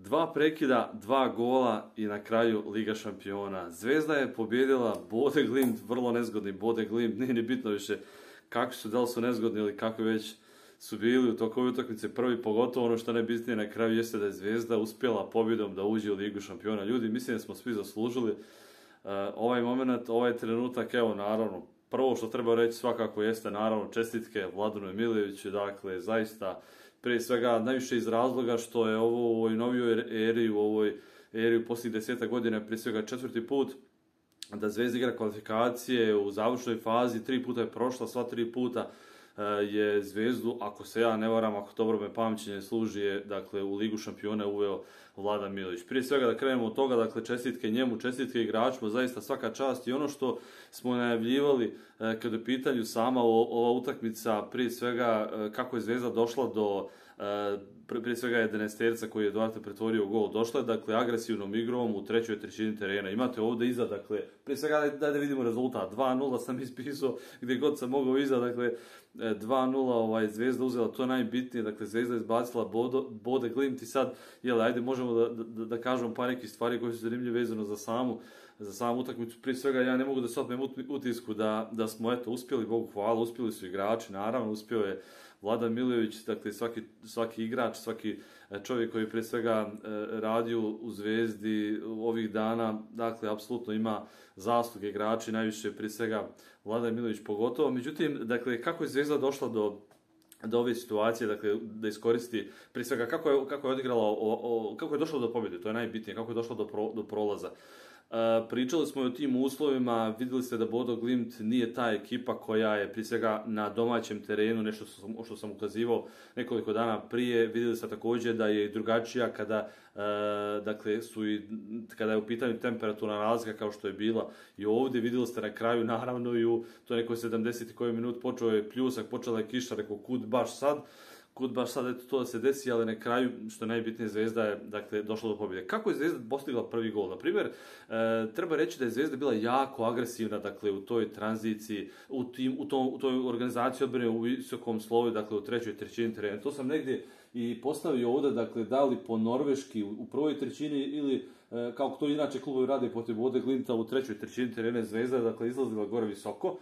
2 prekida, 2 gola i na kraju Liga šampiona. Zvezda je pobjedila Bode Glimt, vrlo nezgodni Bode Glimt, nije ni bitno više kakvi su, da li su nezgodni ili kakvi već su bili u toku ove utakmice prvi, pogotovo ono što najbitnije na kraju jeste da je Zvezda uspjela pobjedom da uđe u Ligu šampiona. Ljudi, mislim da smo svi zaslužili ovaj moment, ovaj trenutak, evo naravno, prvo što treba reći svakako jeste naravno čestitke Vladanu Emileviću, dakle zaista prije svega najviše iz razloga što je ovo u ovoj novijoj eri, u ovoj eri u posljednjih 10 godina prije svega 4. put da Zvezda igra kvalifikacije u završnoj fazi, 3 puta je prošla, sva 3 puta je Zvezdu, ako se ja ne varam, ako dobro me pamćenje služi, je dakle u Ligu šampiona uveo Vladan Milić. Prije svega da krenemo od toga, dakle čestitke njemu, čestitke igračima, zaista svaka čast i ono što smo najavljivali kada je u pitanju sama ova utakmica, prije svega kako je Zvezda došla do prije svega 11-terca koji je Duarte pretvorio u gol. Došla je, dakle, agresivnom igrom u trećoj trećini terena. Imate ovdje iza, dakle, prije svega da vidimo rezultat. 2-0 sam ispisao gdje god sam mogao iza, dakle, 2-0 Zvezda uzela, to je najbitnije, dakle, Zvezda izbacila Bode Glimt i sad, ajde, možemo da kažemo par nekih stvari koje su zanimljive vezano za samu utakmicu. Prije svega, ja ne mogu da se otmem utisku da smo, eto, uspjeli, Bogu hvala, uspjeli su igrači, naravno, uspio je Vladan Milojević, dakle svaki igrač, svaki čovjek koji prije svega radio u Zvezdi ovih dana, dakle apsolutno ima zasluge igrači, najviše prije svega Vladan Milojević pogotovo. Međutim, dakle kako je Zvezda došla do ove situacije, dakle da iskoristi prije svega kako je odigrala, kako je došla do pobjede, to je najbitnije, kako je došla do prolaza. Pričali smo i o tim uslovima, vidjeli ste da Bodo Glimt nije ta ekipa koja je prije svega na domaćem terenu, nešto što sam ukazivao nekoliko dana prije, vidjeli ste također da je drugačija kada je u pitanju temperaturna razlika kao što je bila i ovdje, vidjeli ste na kraju naravno i u to nekoj 70. koji minut počeo je pljusak, počela je kiša, rekao kud baš sad, eto to da se desi, ali na kraju, što je najbitnije, Zvezda je dakle, došla do pobjede. Kako je Zvezda postigla prvi gol? Na primjer, treba reći da je Zvezda bila jako agresivna dakle, u toj tranziciji, u toj organizaciji odbrane u visokom slovu, dakle u trećoj trećini terena. To sam negdje i postavio ovdje, dakle, da li po norveški u prvoj trećini ili kako to inače klubovi rade protiv Bode Glimta u trećoj trećini terena. Zvezda je dakle, izlazila gore visoko,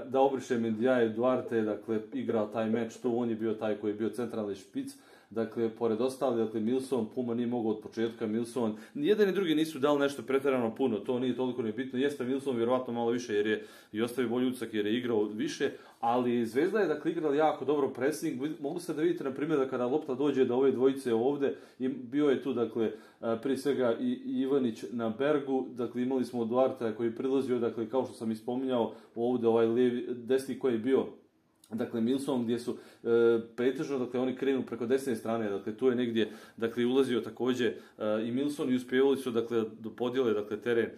da obriše Mendiaje Duarte, dakle, igrao taj meč, to on je bio taj koji je bio centralni špic, dakle, pored ostali, dakle, Milson, Puma nije mogao od početka, Milson, nijedan i drugi nisu dali nešto pretjerano puno, to nije toliko nebitno, jeste Milson vjerovatno malo više jer je i ostavio bolji utisak jer je igrao više, ali Zvezda je, dakle, igrala jako dobro pressing, mogu se da vidite, na primjer, da kada lopta dođe do ove dvojice ovdje, bio je tu, dakle, prije svega i Ivanić na Bergu, dakle, imali smo Duarte koji je prilazio, dakle, kao što sam ispominjao, ovdje ovaj desni koji je bio, dakle, Milson, gdje su pretežno, dakle, oni krenu preko desne strane, dakle, tu je negdje, dakle, ulazio također i Milson i uspjevali su, dakle, do podjele, dakle, teren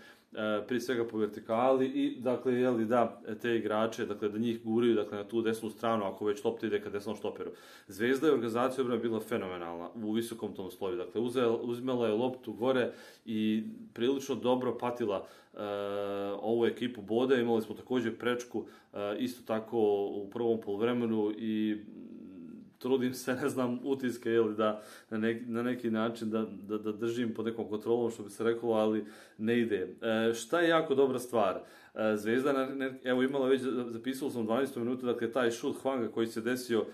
prije svega po vertikali i, dakle, da te igrače, dakle, da njih guraju, dakle, na tu desnu stranu, ako već lopta ide ka desnom štoperu. Zvezda je organizacija obrane bila fenomenalna u visokom tom sloju, dakle, uzmela je loptu gore i prilično dobro patila ovu ekipu Bode, imali smo također prečku, isto tako u prvom poluvremenu i trudim se, ne znam, utiske, da na neki način da držim pod nekom kontrolom, što bi se reklo, ali ne ide. Šta je jako dobra stvar? Zvezda, evo imala već, zapisalo sam u 12. minutu, dakle, taj šut Hwanga koji se desio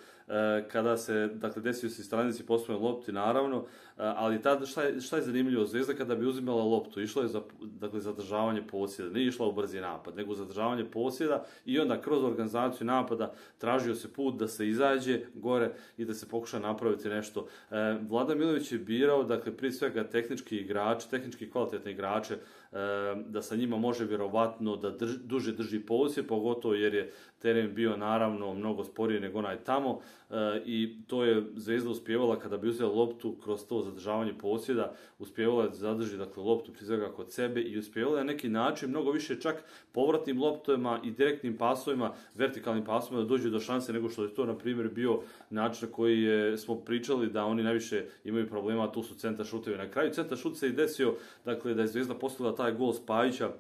kada se, dakle, desio se iz stranici posljednje lopti, naravno, ali tada šta je zanimljivo? Zvezda kada bi uzimala loptu, išla je za, dakle, zadržavanje posjeda, nije išla u brzi napad, nego zadržavanje posjeda i onda kroz organizaciju napada tražio se put da se izađe gore i da se pokuša napraviti nešto. Vladan Milojević je birao, dakle, prije svega tehnički igrače, tehnički kvalitetne igrače, da sa njima može vjerovatno da duže drži posjed, pogotovo jer je teren bio naravno mnogo sporiji nego onaj tamo i to je Zvezda uspjevala kada bi uzela loptu kroz to zadržavanje posjeda, uspjevala da zadrži, dakle, loptu prije svega kod sebe i uspjevala na neki način mnogo više čak povratnim loptovima i direktnim pasovima, vertikalnim pasovima da dođe do šanse nego što je to, na primjer, bio način koji smo pričali da oni najviše imaju problema, a tu su centar šutevi. Na kraju centar šut se i desio, dakle, da je Zvezda postigla taj gol Spajića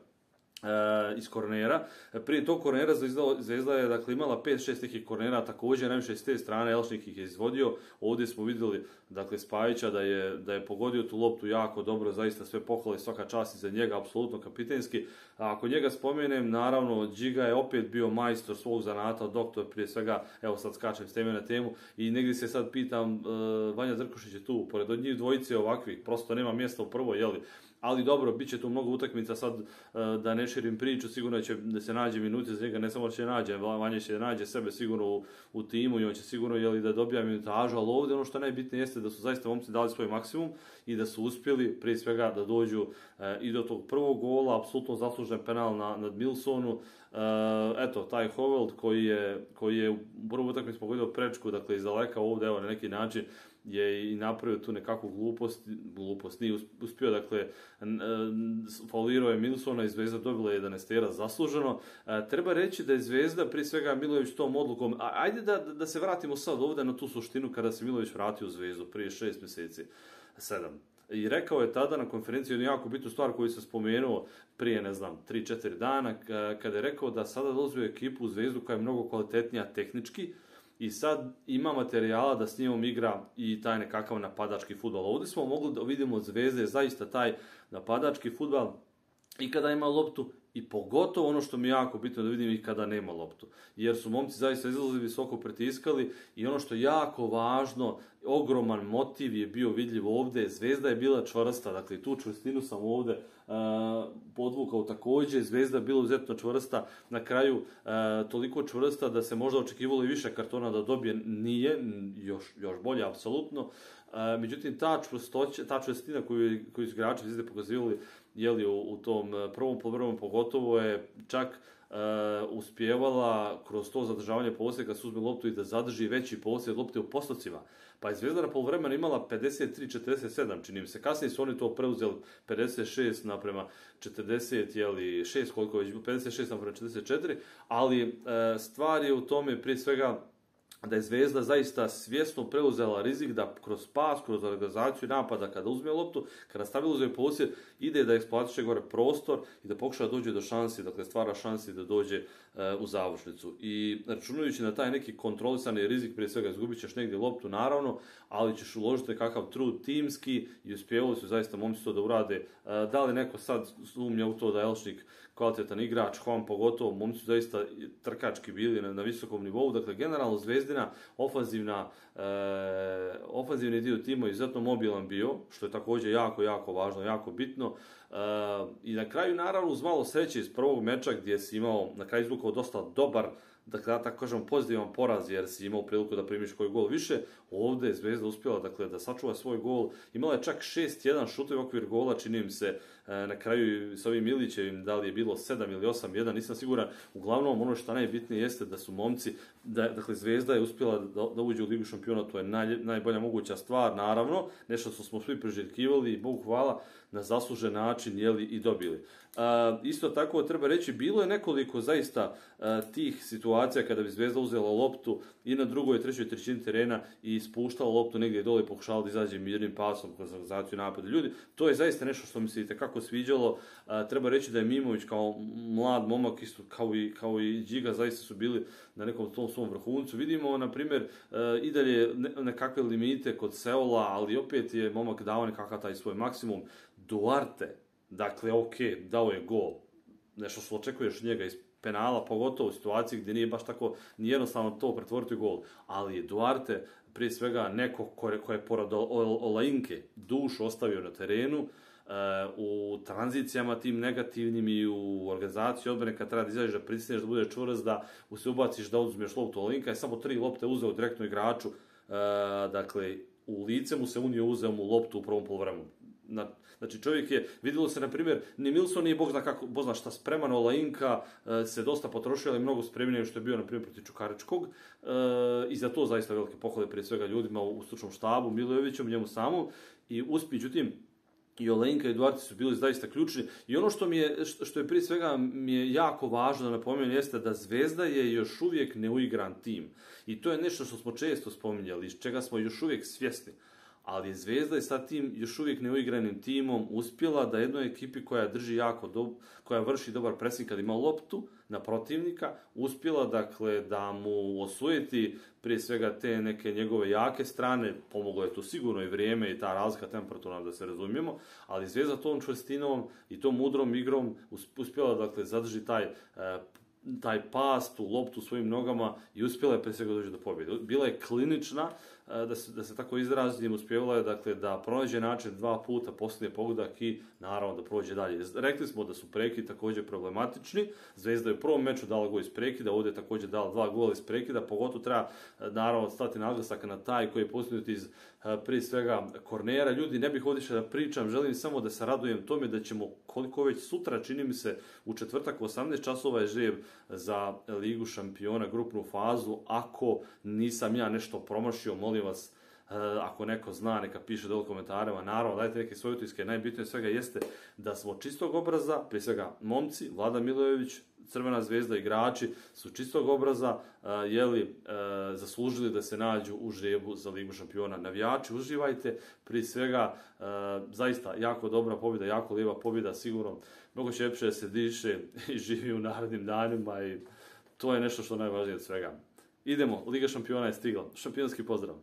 iz kornera. Prije tog kornera Zvezda je dakle, imala 5-6 nekih kornera, također najviše s te strane, Elšnik ih je izvodio. Ovdje smo vidjeli dakle, Spajića da je pogodio tu loptu jako dobro, zaista sve pohvale, svaka čast za njega, apsolutno kapitenski. A ako njega spomenem, naravno, Džiga je opet bio majstor svog zanata, doktor prije svega, evo sad skačem s teme na temu, i negdje se sad pitam, Vanja Drkušić je tu, pored od njih dvojice ovakvih, prosto nema mjesta u prvoj, jeli? Ali dobro, bit će tu mnogo utakmica, sad da ne širim priču, sigurno će da se nađe minute za njega, ne samo da će nađe, Vanja će nađe sebe sigurno u timu i on će sigurno da dobija minutažu, ali ovdje ono što najbitnije jeste da su zaista momci dali svoj maksimum i da su uspjeli prije svega da dođu i do tog prvog gola, apsolutno zaslužen penal nad Milsonu. Eto, taj Hoveld koji je u prvu utakmicu pogodio prečku, dakle iz daleka ovdje, evo na neki način je i napravio tu nekakvu glupost, nije uspio, dakle, faulirao je Milsona i Zvezda dobila 11 zasluženo. Treba reći da je Zvezda, prije svega Milojević tom odlukom, ajde da se vratimo sad ovdje na tu suštinu kada se Milojević vratio u Zvezdu prije 6 mjeseci, 7. I rekao je tada na konferenciji jednu jako bitnu stvar koju sam spomenuo prije, 3-4 dana, kada je rekao da sada dolazi u ekipu u Zvezdu koja je mnogo kvalitetnija tehnički, i sad ima materijala da s njom igra i taj nekakav napadački fudbal. Ovdje smo mogli da vidimo od Zvezde zaista taj napadački fudbal i kada ima loptu i pogotovo ono što mi je jako bitno da vidim i kada nema loptu. Jer su momci zaista izlazili, visoko pritiskali i ono što je jako važno, ogroman motiv je bio vidljiv ovdje. Zvezda je bila čvrsta, dakle tu čvrstinu sam ovdje podvukao također. Zvezda je bila izuzetno čvrsta, na kraju toliko čvrsta da se možda očekivalo i više kartona da dobije, nije, još bolje, apsolutno. Međutim, ta čvrstina koju su igrači Zvezde pokazivali u tom prvom pogotovo je čak uspjevala kroz to zadržavanje posjeda kad su uzme loptu i da zadrži veći posjed lopte u postocima. Pa je Zvezda na poluvremenu imala 53-47, čini mi se. Kasnije su oni to preuzeli 56 naprema 46, koliko je već bilo, 56 naprema 44, ali stvar je u tome prije svega da je Zvezda zaista svjesno preuzela rizik da kroz pas, kroz organizaciju napada, kada uzme loptu, kada stabilizuje posjed, ide da eksploatiše gore prostor i da pokuša da dođe do šansi, dakle stvara šansi da dođe u završnicu. I računajući na taj neki kontrolisani rizik, prije svega izgubit ćeš negdje loptu, naravno, ali ćeš uložiti nekakav trud timski i uspjevali su zaista momci to da urade. Da li neko sad sumnja u to da je Elšnik kvalitetan igrač, Hvam pogotovo, momci su zaista trkački bili na visokom nivou, dakle generalno Zvezdina ofenzivni dio tima je izuzetno mobilan bio, što je također jako, jako važno, jako bitno. I na kraju, naravno, uz malo sreće iz prvog meča gdje si imao na kraju izvukao dosta dobar, dakle, tako kažem, pozitivan poraz jer si imao priliku da primiš koji gol više. Ovdje je Zvezda uspjela, dakle, da sačuva svoj gol. Imala je čak 6-1 šutove u okvir gola, čini im se na kraju s ovim Milićevim, da li je bilo 7 ili 8-1, nisam siguran. Uglavnom, ono što najbitnije jeste da su momci, dakle, Zvezda je uspjela da uđe u Ligu šampiona, to je najbolja moguća stvar, naravno, nešto što smo svi priželjkivali i Bogu hvala, na zaslužen način i dobili. Isto tako treba reći, bilo je nekoliko zaista tih situacija kada bi Zvezda uzela loptu i na drugoj i trećoj trećini terena i spuštala loptu negdje dole i pokušala da izađe mirnim pasom kroz organizaciju napada ljudi. To je zaista nešto što mi se itekako sviđalo. Treba reći da je Mimović kao mlad momak, isto kao i Džiga, zaista su bili na nekom tom svom vrhuncu. Vidimo, na primjer, i dalje nekakve limite kod Seola, ali opet je momak dao nekakav taj svoj maksimum. Duarte, dakle, dao je gol. Nešto što očekuješ od njega iz penala, pogotovo u situaciji gdje nije baš tako ni jednostavno to pretvoriti u gol. Ali je Duarte prije svega neko ko je pored Olainke dušu ostavio na terenu, u tranzicijama tim negativnim i u organizaciji odbrane kad treba da izađeš, da pritisneš, da budeš čvrst, da se ubaciš, da uzmeš loptu. Olainka je samo 3 lopte uzeo direktno igraču, dakle, u lice mu se unio, uzeo mu loptu u prvom poluvremenu. Znači čovjek je, vidjelo se na primjer, ni Milson nije bog zna šta spreman, Olainka se dosta potrošio, ali mnogo spremnije što je bio na primjer protiv Čukaričkog, i za to zaista velike pohvale prije svega ljudima u stručnom štabu, Milojevićem, njemu samom, i međutim, i Olainka i Duarte su bili zaista ključni. I ono što je prije svega mi je jako važno da napomenem jeste da Zvezda je još uvijek neuigran tim. I to je nešto što smo često spominjali, iz čega smo još uvijek svjesni. ali je Zvezda i sa tim još uvijek neuigranim timom uspjela da jednoj ekipi koja drži koja vrši dobar presing kad ima loptu na protivnika, uspjela dakle da mu osujeti prije svega te neke njegove jake strane, pomoglo je tu sigurno i vrijeme i ta razlika temperaturna da se razumijemo, ali Zvezda tom čvrstinom i tom mudrom igrom uspjela dakle zadrži taj pas, tu loptu svojim nogama i uspjela je prije svega doći do pobjede. Bila je klinična, da se tako izrazim, uspjevala je dakle, da pronađe način 2 puta posljednje pogodak i naravno da prođe dalje. Rekli smo da su prekidi također problematični, Zvezda je u prvom meču dala gol iz prekida, ovdje je također dala 2 gola iz prekida, pogotovo treba naravno stati naglasak na taj koji je postignut iz prije svega kornera. Ljudi, ne bih ovdje da pričam, želim samo da se radujem tome da ćemo, koliko već sutra, čini mi se, u četvrtak u 18 časova je žreb za Ligu šampiona, grupnu fazu. Ako nisam ja nešto promašio, molim vas, ako neko zna, neka piše dole u komentarima. Naravno, dajte neke svoje utiske. Najbitnije svega jeste da smo čistog obraza, prije svega momci, Vlada Milojević, Crvena Zvezda, igrači su čistog obraza, zaslužili da se nađu u žrebu za Ligu šampiona. Navijači, uživajte, prije svega zaista jako dobra pobjeda, jako lijepa pobjeda, sigurno mnogo će ljepše da se diše i živi u narednim danima i to je nešto što je najvažnije od svega. Idemo, Liga šampiona je stigla. Šampionski pozdrav!